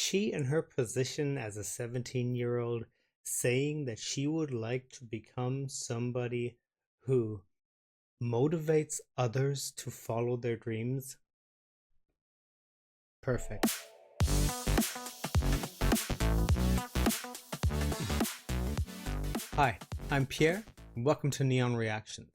she in her position as a 17-year-old saying that she would like to become somebody who motivates others to follow their dreams? Perfect. Hi, I'm Pierre, and welcome to Neon Reactions.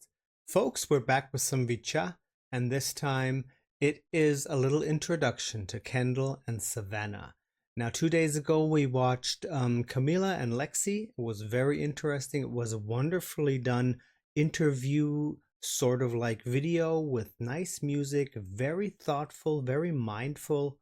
Folks, we're back with some VCHA, and this time it is a little introduction to Kendall and Savanna. Now, 2 days ago we watched Camila and Lexi. It was very interesting. It was a wonderfully done interview, sort of like video with nice music, very thoughtful, very mindful,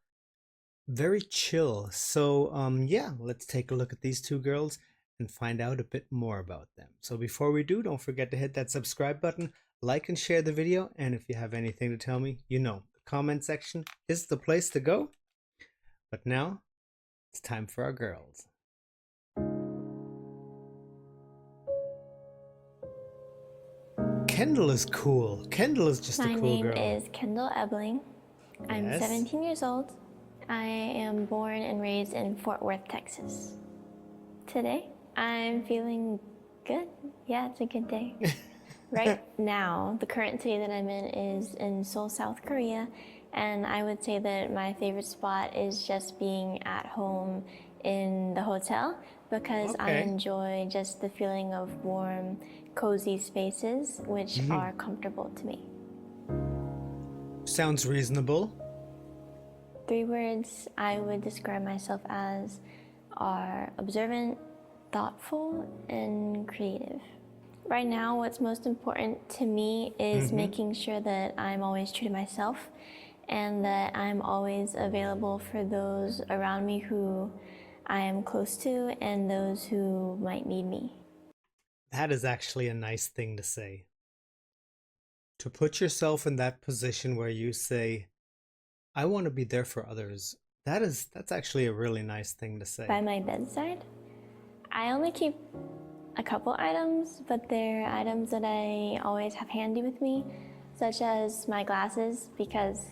very chill. So yeah, let's take a look at these two girls and find out a bit more about them. So before we do, don't forget to hit that subscribe button, like and share the video, and if you have anything to tell me, you know, the comment section is the place to go. But now it's time for our girls. Kendall is cool. Kendall is just a cool girl. My name is Kendall Ebling. I'm 17 years old. I am born and raised in Fort Worth, Texas. Today, I'm feeling good. Yeah, it's a good day. Right now, the current city that I'm in is in Seoul, South Korea, and I would say that my favorite spot is just being at home in the hotel because I enjoy just the feeling of warm, cozy spaces which are comfortable to me. Sounds reasonable. 3 words I would describe myself as are observant, thoughtful, and creative. Right now, what's most important to me is making sure that I'm always true to myself and that I'm always available for those around me who I am close to and those who might need me. That is actually a nice thing to say. To put yourself in that position where you say, I want to be there for others. That's actually a really nice thing to say. By my bedside, I only keep a couple items, but they're items that I always have handy with me, such as my glasses, because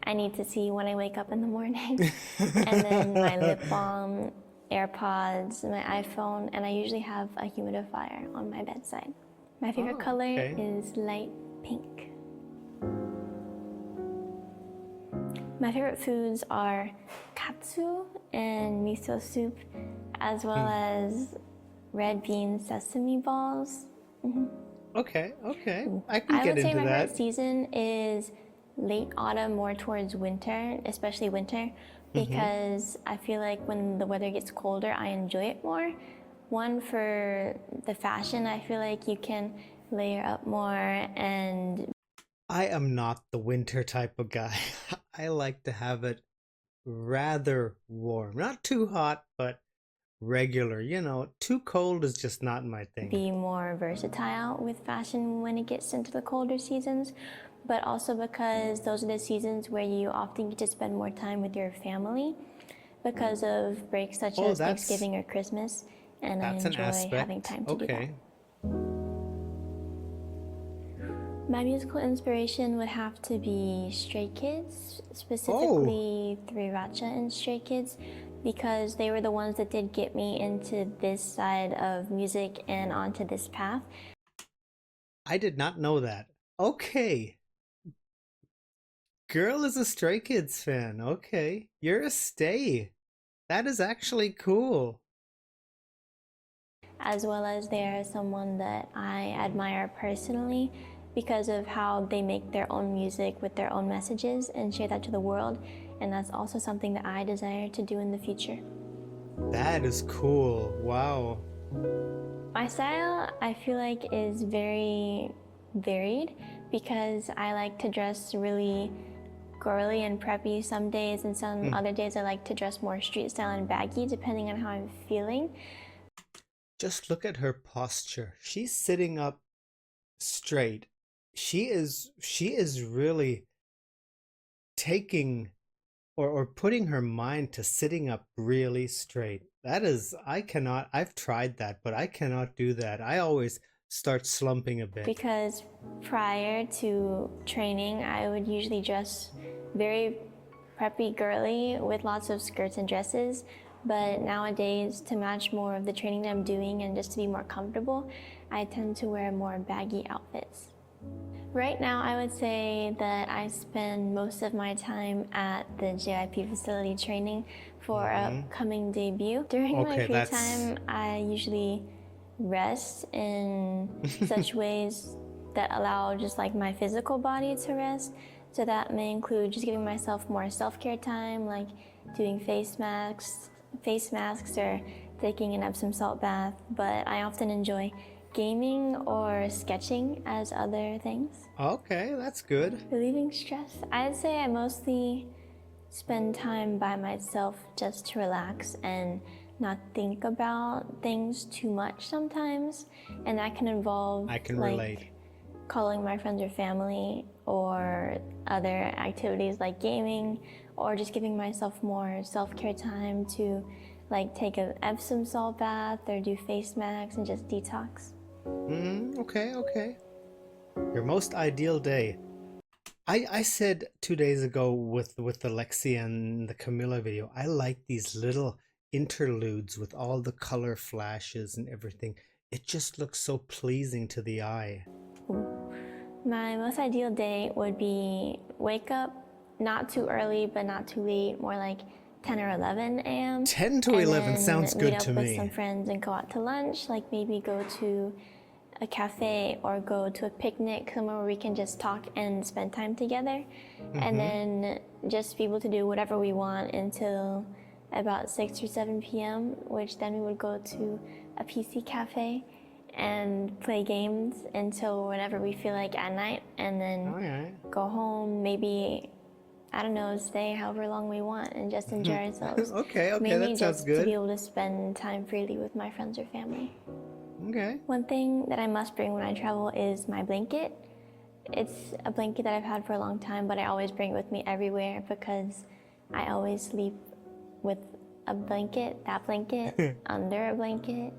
I need to see when I wake up in the morning, and then my lip balm, AirPods, my iPhone, and I usually have a humidifier on my bedside. My favorite color is light pink. My favorite foods are katsu and miso soup, as well as red bean sesame balls. Okay. I can get into that. I would say my favorite season is late autumn, more towards winter, especially winter, because I feel like when the weather gets colder, I enjoy it more. One, for the fashion, I feel like you can layer up more, and I am not the winter type of guy. I like to have it rather warm. Not too hot, but regular. You know, too cold is just not my thing. Be more versatile with fashion when it gets into the colder seasons, but also because those are the seasons where you often get to spend more time with your family because of breaks such as Thanksgiving or Christmas, and I enjoy having time to do that. My musical inspiration would have to be Stray Kids, specifically VCHA and Stray Kids, because they were the ones that did get me into this side of music and onto this path. I did not know that. Okay. Girl is a Stray Kids fan. Okay. You're a stay. That is actually cool. As well as they are someone that I admire personally because of how they make their own music with their own messages and share that to the world, and that's also something that I desire to do in the future. That is cool. Wow. My style, I feel like, is very varied because I like to dress really girly and preppy some days, and some other days I like to dress more street style and baggy depending on how I'm feeling. Just look at her posture. She's sitting up straight. She is really taking or putting her mind to sitting up really straight. That is, I've tried that, but I cannot do that. I always start slumping a bit. Because prior to training, I would usually dress very preppy girly with lots of skirts and dresses, but nowadays to match more of the training that I'm doing and just to be more comfortable, I tend to wear more baggy outfits. Right now, I would say that I spend most of my time at the JYP facility training for our upcoming debut. During my free time, I usually rest in such ways that allow just like my physical body to rest. So that may include just giving myself more self-care time, like doing face masks or taking an Epsom salt bath. But I often enjoy gaming or sketching as other things. Okay, that's good. Relieving stress. I'd say I mostly spend time by myself just to relax and not think about things too much sometimes. And that can involve relate. Calling my friends or family or other activities like gaming or just giving myself more self-care time to like take an Epsom salt bath or do face masks and just detox. Okay. Your most ideal day. I said 2 days ago with the Lexi and the Camilla video, I like these little interludes with all the color flashes and everything. It just looks so pleasing to the eye. My most ideal day would be wake up not too early but not too late, more like 10 or 11 a.m. 10 to 11 sounds good to me. Meet up with some friends and go out to lunch, like maybe go to a cafe or go to a picnic somewhere where we can just talk and spend time together. And then just be able to do whatever we want until about 6 or 7 p.m., which then we would go to a PC cafe and play games until whenever we feel like at night, and then go home, maybe, I don't know, stay however long we want and just enjoy ourselves. Okay, Mainly that sounds just good. to be able to spend time freely with my friends or family. Okay. One thing that I must bring when I travel is my blanket. It's a blanket that I've had for a long time, but I always bring it with me everywhere because I always sleep with a blanket, that blanket, under a blanket.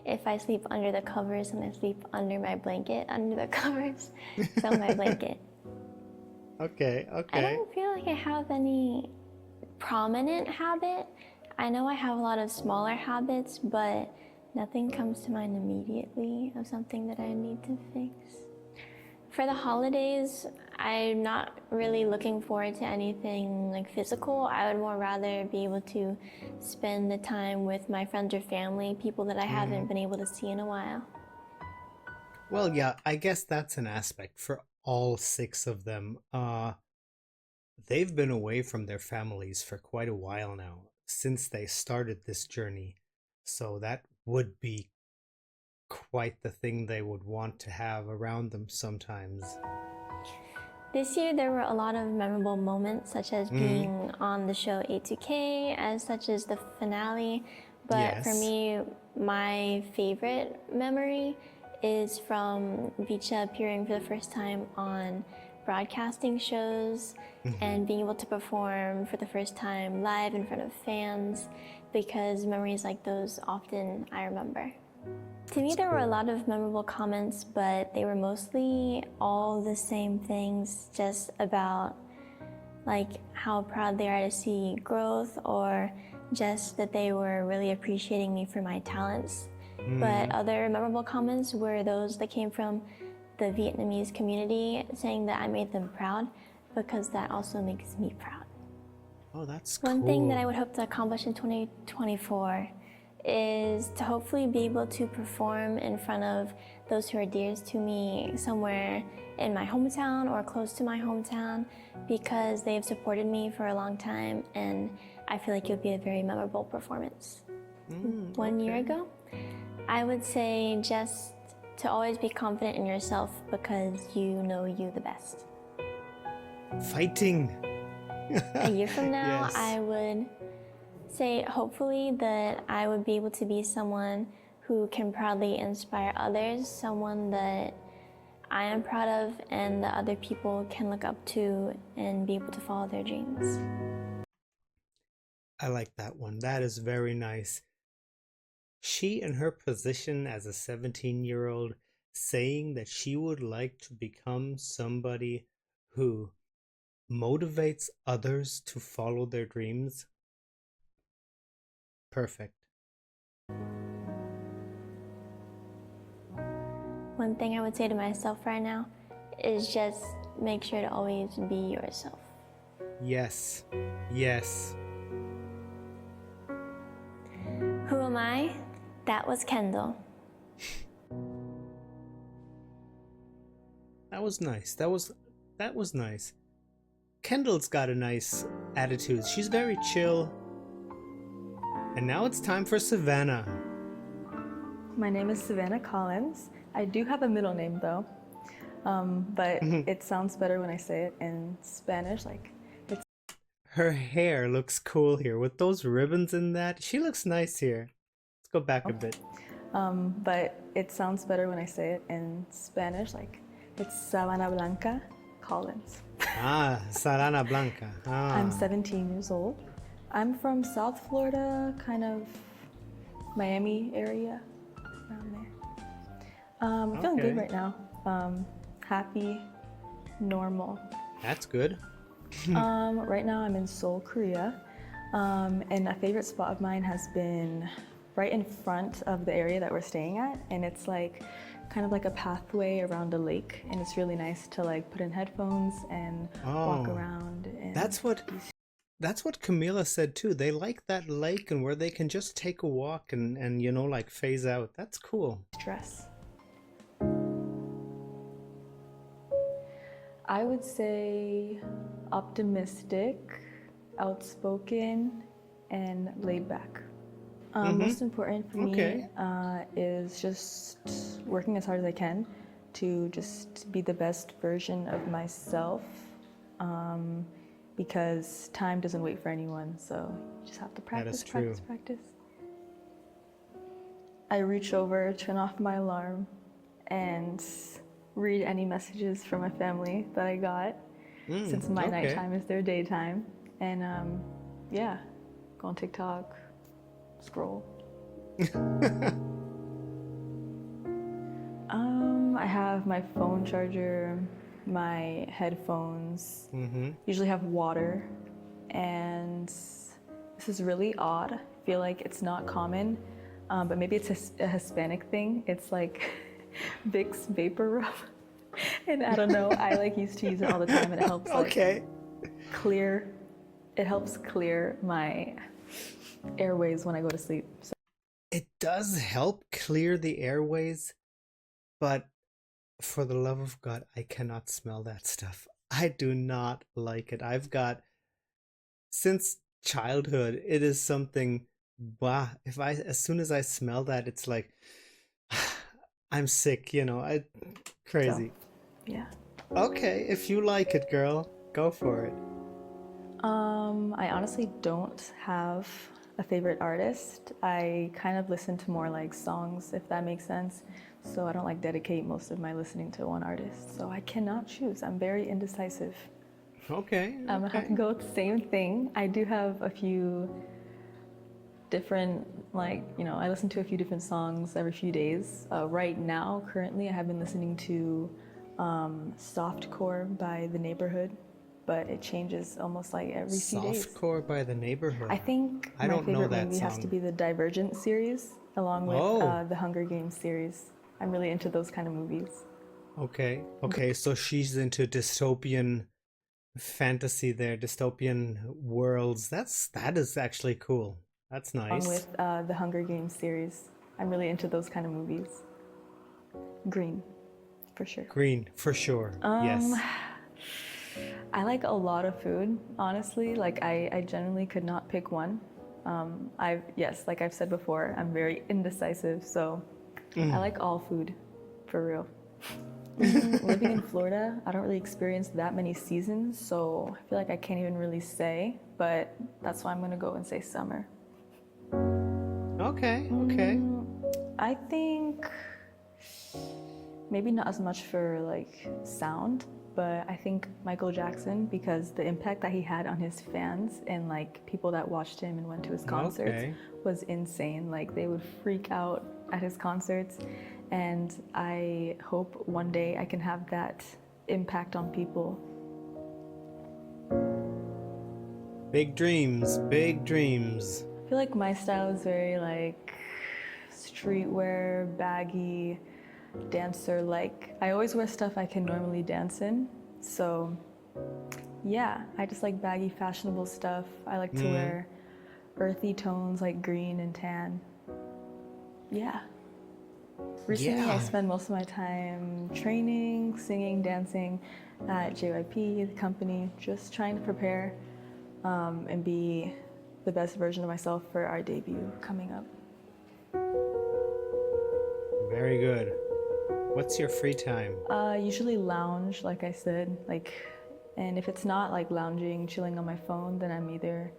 If I sleep under the covers, and I sleep under my blanket, under the covers, so my blanket. Okay. I don't feel like I have any prominent habit. I know I have a lot of smaller habits, but nothing comes to mind immediately of something that I need to fix. For the holidays, I'm not really looking forward to anything like physical. I would more rather be able to spend the time with my friends or family, people that I haven't been able to see in a while. Well, yeah, I guess that's an aspect for all 6 of them. They've been away from their families for quite a while now, since they started this journey. So that would be quite the thing they would want to have around them sometimes. This year there were a lot of memorable moments, such as being on the show A2K, as such as the finale. But for me, my favorite memory is from VCHA appearing for the first time on broadcasting shows and being able to perform for the first time live in front of fans, because memories like those often I remember. To me, there were a lot of memorable comments, but they were mostly all the same things, just about like how proud they are to see growth, or just that they were really appreciating me for my talents. But other memorable comments were those that came from the Vietnamese community, saying that I made them proud, because that also makes me proud. Oh, that's cool. One thing that I would hope to accomplish in 2024 is to hopefully be able to perform in front of those who are dearest to me somewhere in my hometown or close to my hometown, because they have supported me for a long time, and I feel like it would be a very memorable performance. 1 year ago, I would say just to always be confident in yourself, because you know you the best. Fighting! A year from now, I would say hopefully that I would be able to be someone who can proudly inspire others, someone that I am proud of and that other people can look up to and be able to follow their dreams. I like that one. That is very nice. She, in her position as a 17-year-old, saying that she would like to become somebody who motivates others to follow their dreams. Perfect. One thing I would say to myself right now is just make sure to always be yourself. Yes. Yes. Who am I? That was Kendall. That was nice. That was nice. Kendall's got a nice attitude. She's very chill. And now it's time for Savanna. My name is Savanna Collins. I do have a middle name though, but it sounds better when I say it in Spanish. Like it's. Her hair looks cool here with those ribbons in that. She looks nice here. Let's go back a bit. But it sounds better when I say it in Spanish. Like it's Savanna Blanca Collins. Ah, Savanna Blanca. Ah. I'm 17 years old. I'm from South Florida, kind of Miami area, around there. I'm feeling good right now. Happy, normal. That's good. Right now I'm in Seoul, Korea. And a favorite spot of mine has been right in front of the area that we're staying at. And it's like kind of like a pathway around a lake. And it's really nice to like put in headphones and walk around. And That's what Camila said too. They like that lake and where they can just take a walk and you know, like phase out. That's cool. Stress. I would say optimistic, outspoken, and laid back. Most important for me is just working as hard as I can to just be the best version of myself, because time doesn't wait for anyone, so you just have to practice, practice. I reach over, turn off my alarm, and read any messages from my family that I got, since my nighttime is their daytime. And yeah, go on TikTok, scroll. I have my phone charger, my headphones, usually have water, and this is really odd. I feel like it's not common, but maybe it's a Hispanic thing. It's like Vicks Vapor Rub. And I don't know, I like used to use it all the time, and it helps clear my airways when I go to sleep. So. It does help clear the airways, but for the love of God, I cannot smell that stuff. I do not like it. Since childhood, it is something, as soon as I smell that, it's like, I'm sick, you know, crazy. So, yeah. Okay, if you like it, girl, go for it. I honestly don't have a favorite artist. I kind of listen to more like songs, if that makes sense. So I don't like dedicate most of my listening to one artist. So I cannot choose. I'm very indecisive. Okay. I'm gonna have to go with the same thing. I do have a few different, I listen to a few different songs every few days. Right now, currently, I have been listening to Softcore by The Neighborhood, but it changes almost like every few days. Softcore by The Neighborhood. I think my favorite movie has to be the Divergent series, along with the Hunger Games series. I'm really into those kind of movies. Okay, so she's into dystopian fantasy there, dystopian worlds. That is actually cool. That's nice. Along with the Hunger Games series. I'm really into those kind of movies. Green, for sure. Green, for sure. Yes. I like a lot of food, honestly. Like I generally could not pick one. Like I've said before, I'm very indecisive, so I like all food, for real. Living in Florida, I don't really experience that many seasons, so I feel like I can't even really say, but that's why I'm gonna go and say summer. Okay. I think maybe not as much for like sound, but I think Michael Jackson, because the impact that he had on his fans and like people that watched him and went to his concerts was insane. Like they would freak out at his concerts, and I hope one day I can have that impact on people. Big dreams, big dreams. I feel like my style is very like streetwear, baggy, dancer like. I always wear stuff I can normally dance in. So yeah, I just like baggy, fashionable stuff. I like to wear earthy tones like green and tan. Yeah. Recently, I spend most of my time training, singing, dancing at JYP, the company, just trying to prepare and be the best version of myself for our debut coming up. Very good. What's your free time? Usually lounge, like I said, and if it's not like lounging, chilling on my phone, then I'm either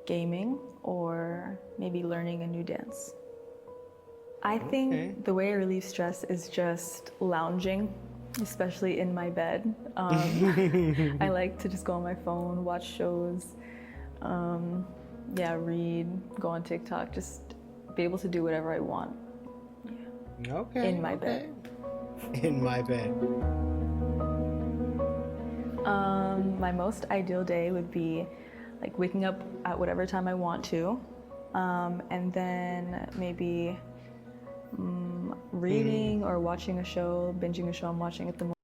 gaming or maybe learning a new dance. I think the way I relieve stress is just lounging, especially in my bed. I like to just go on my phone, watch shows, read, go on TikTok, just be able to do whatever I want. Okay. In my bed. In my bed. My most ideal day would be like waking up at whatever time I want to, and then maybe reading or watching a show, binging a show I'm watching at the moment.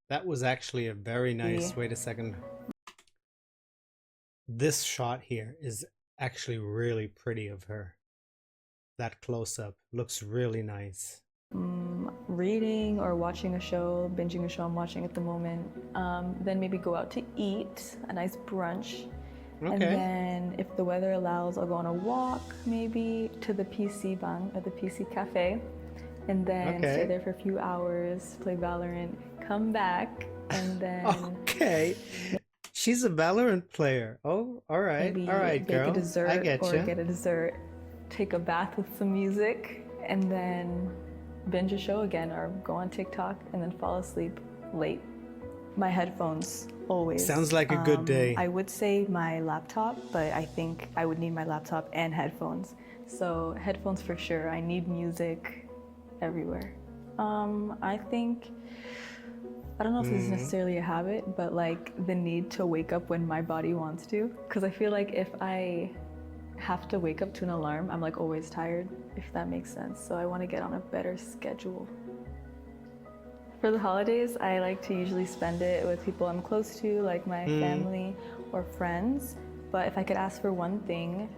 That was actually a very nice. Wait a second. This shot here is actually really pretty of her. That close-up looks really nice. Reading or watching a show, binging a show I'm watching at the moment. Then maybe go out to eat, a nice brunch. Okay. And then if the weather allows, I'll go on a walk maybe to the PC bang at the PC cafe. And then stay there for a few hours, play Valorant, come back, and then... Okay. She's a Valorant player. Oh, all right. Maybe all right, girl. Bake a dessert I get you. Get a dessert, take a bath with some music, and then binge a show again or go on TikTok and then fall asleep late. My headphones, always. Sounds like a good day. I would say my laptop, but I think I would need my laptop and headphones. So headphones for sure. I need music everywhere. I think, I don't know if this is necessarily a habit, but like the need to wake up when my body wants to. Because I feel like if I have to wake up to an alarm, I'm like always tired, if that makes sense. So I want to get on a better schedule. For the holidays, I like to usually spend it with people I'm close to, like my family or friends. But if I could ask for one thing,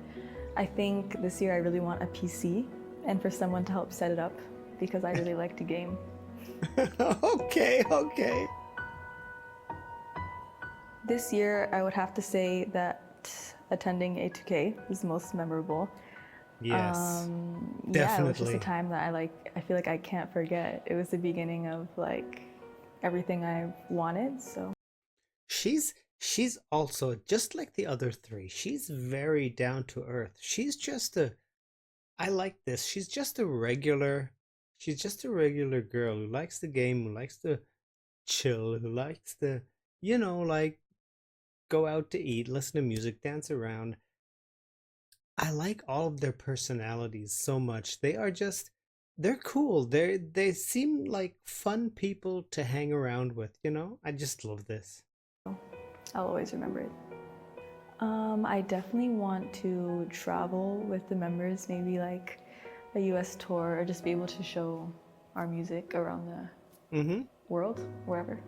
I think this year I really want a PC and for someone to help set it up because I really like to game. Okay. This year, I would have to say that attending A2K is most memorable. Yes, definitely. Yeah, it was just a time that I feel like I can't forget. It was the beginning of like everything I wanted, so. She's also, just like the other three, she's very down to earth. I like this. She's just a regular girl who likes the game, who likes to chill, who likes to, like go out to eat, listen to music, dance around. I like all of their personalities so much. They're cool. They seem like fun people to hang around with, I just love this. I'll always remember it. I definitely want to travel with the members, maybe like a US tour, or just be able to show our music around the world, wherever.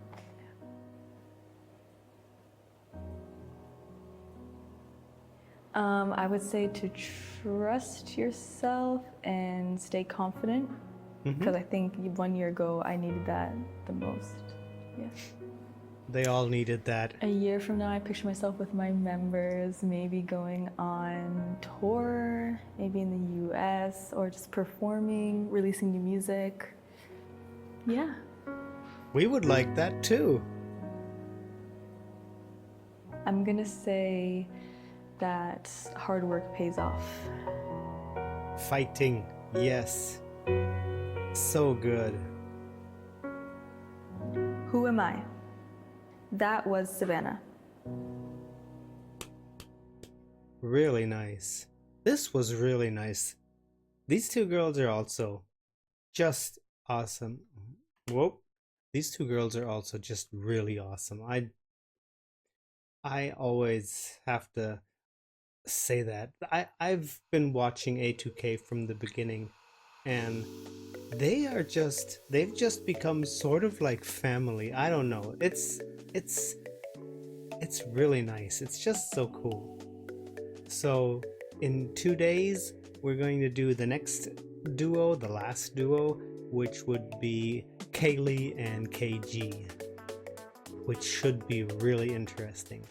I would say to trust yourself and stay confident, because I think 1 year ago I needed that the most. Yeah. They all needed that. A year from now, I picture myself with my members, maybe going on tour, maybe in the US, or just performing, releasing new music. Yeah. We would like that too. I'm gonna say that hard work pays off. Fighting, yes. So good. Who am I? That was Savanna. Really nice. This was really nice. These two girls are also just awesome. Whoa. These two girls are also just really awesome. I always have to say that. I've been watching A2K from the beginning, and they've just become sort of like family. I don't know. It's really nice. It's just so cool. So in 2 days, we're going to do the next duo, the last duo, which would be Kaylee and KG, which should be really interesting.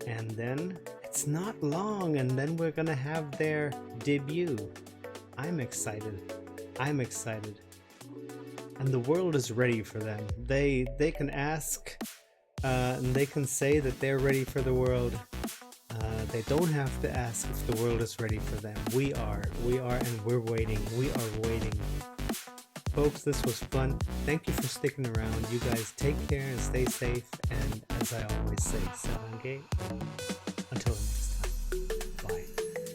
And then it's not long, and then we're gonna have their debut. I'm excited. I'm excited. And the world is ready for them. They can ask, and they can say that they're ready for the world. They don't have to ask if the world is ready for them. We are, and we're waiting. We are waiting. Folks, this was fun. Thank you for sticking around. You guys take care and stay safe. And as I always say, Savanna.